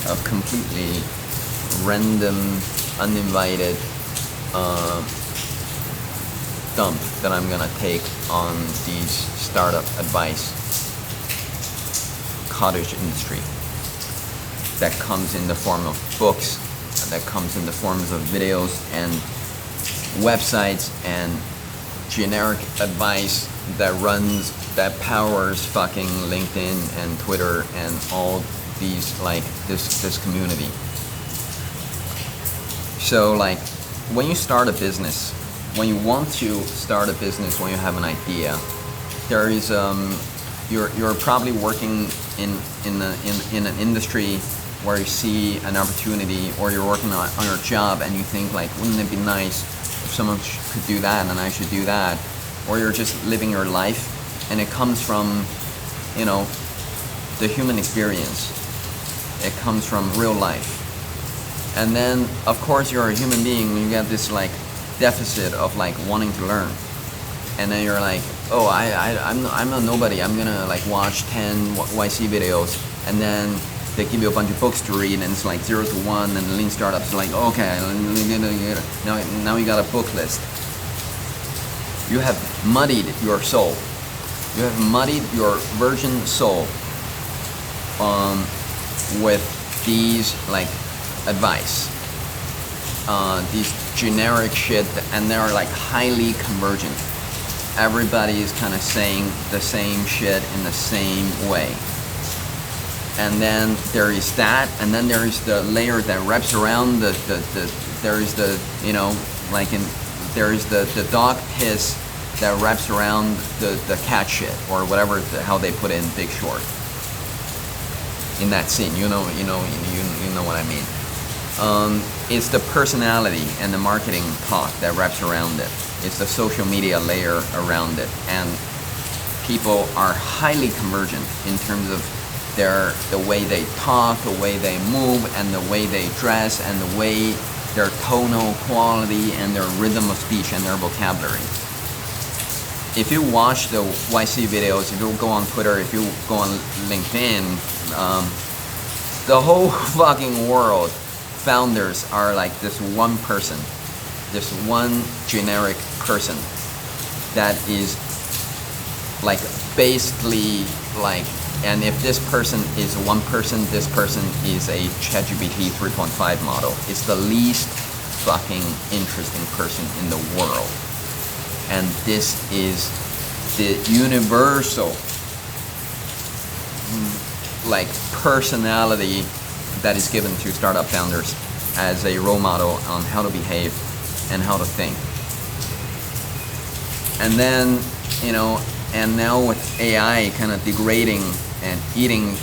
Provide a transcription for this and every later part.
of completely random, uninvited dump that I'm gonna take on these startup advice cottage industry that comes in the form of books, that comes in the forms of videos and websites and generic advice that powers fucking LinkedIn and Twitter and all these, like, this community. So, like, when you start a business, when you want to start a business, when you have an idea, there is you're probably working in an industry where you see an opportunity, or you're working on your job and you think, like, wouldn't it be nice if someone could do that and I should do that? Or you're just living your life, and it comes from, you know, the human experience. It comes from real life. And then, of course, you're a human being when you get this, like, deficit of, like, wanting to learn. And then you're like, oh, I'm a nobody. I'm gonna, like, watch 10 YC videos, and then they give you a bunch of books to read, and it's like 0 to 1, and Lean Startup's like, okay, now you got a book list. You have muddied your soul. You have muddied your virgin soul with these, like, advice, these generic shit, and they're, like, highly convergent. Everybody is kind of saying the same shit in the same way. And then there is that, and then there is the layer that wraps around there is the, you know, like, there is the dog piss that wraps around the cat shit, or whatever, how they put it in Big Short. In that scene, you know what I mean. It's the personality and the marketing talk that wraps around it. It's the social media layer around it, and people are highly convergent in terms of the way they talk, the way they move, and the way they dress, and the way their tonal quality and their rhythm of speech and their vocabulary. If you watch the YC videos, if you go on Twitter, if you go on LinkedIn, the whole fucking world, founders are like this one person, this one generic person that is, like, basically, like, and if this person is one person, this person is a ChatGPT 3.5 model. It's the least fucking interesting person in the world. And this is the universal, like, personality that is given to startup founders as a role model on how to behave and how to think. And then, you know, and now with AI kind of degrading and eating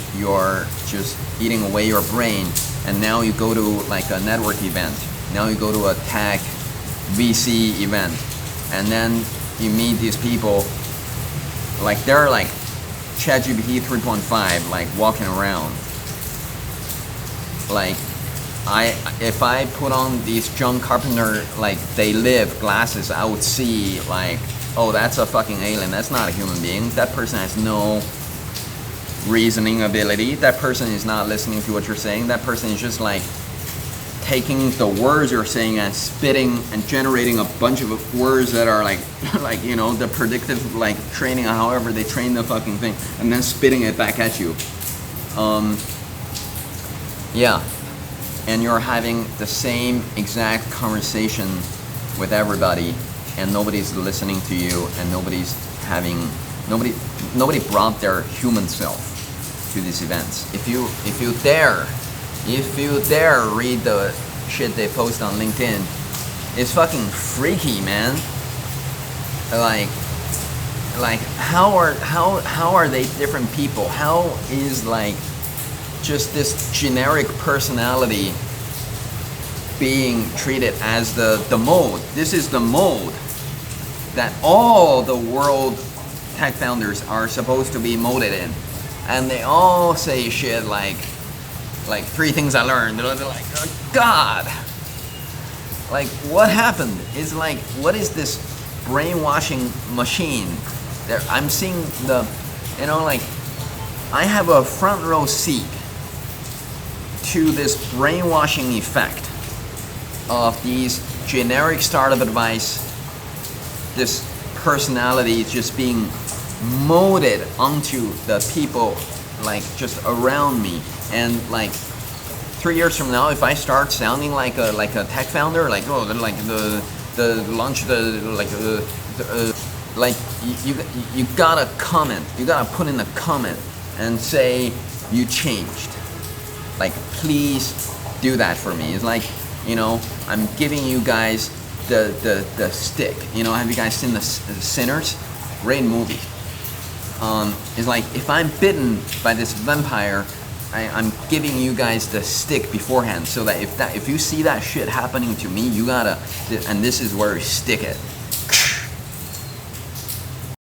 away your brain, and now you go to, like, a network event, now you go to a tech VC event, and then you meet these people, like, they're like ChatGPT 3.5, like, walking around. Like, if I put on these John Carpenter, like, They Live glasses, I would see, like, oh, that's a fucking alien. That's not a human being. That person has no reasoning ability. That person is not listening to what you're saying. That person is just, like, taking the words you're saying and spitting and generating a bunch of words that are like, like, you know, the predictive, like, training, however they train the fucking thing, and then spitting it back at you. Yeah. And you're having the same exact conversation with everybody, and nobody's listening to you, and nobody brought their human self to these events. If you dare read the shit they post on LinkedIn, it's fucking freaky, man. Like how are they different people? How is, like, just this generic personality being treated as the mold? This is the mold that all the world tech founders are supposed to be molded in, and they all say shit like 3 things I learned. They're like, oh, God, like, what happened? It's like, what is this brainwashing machine? There, I'm seeing like, I have a front row seat to this brainwashing effect of these generic startup advice, this personality just being molded onto the people like just around me. And like 3 years from now, if I start sounding like a tech founder, like the launch like you gotta comment, you gotta put in a comment and say you changed. Like, please do that for me. It's like, you know, I'm giving you guys the stick. You know, have you guys seen the Sinners? Great movie. It's like, if I'm bitten by this vampire, I'm giving you guys the stick beforehand, so that if you see that shit happening to me, you gotta, and this is where you stick it.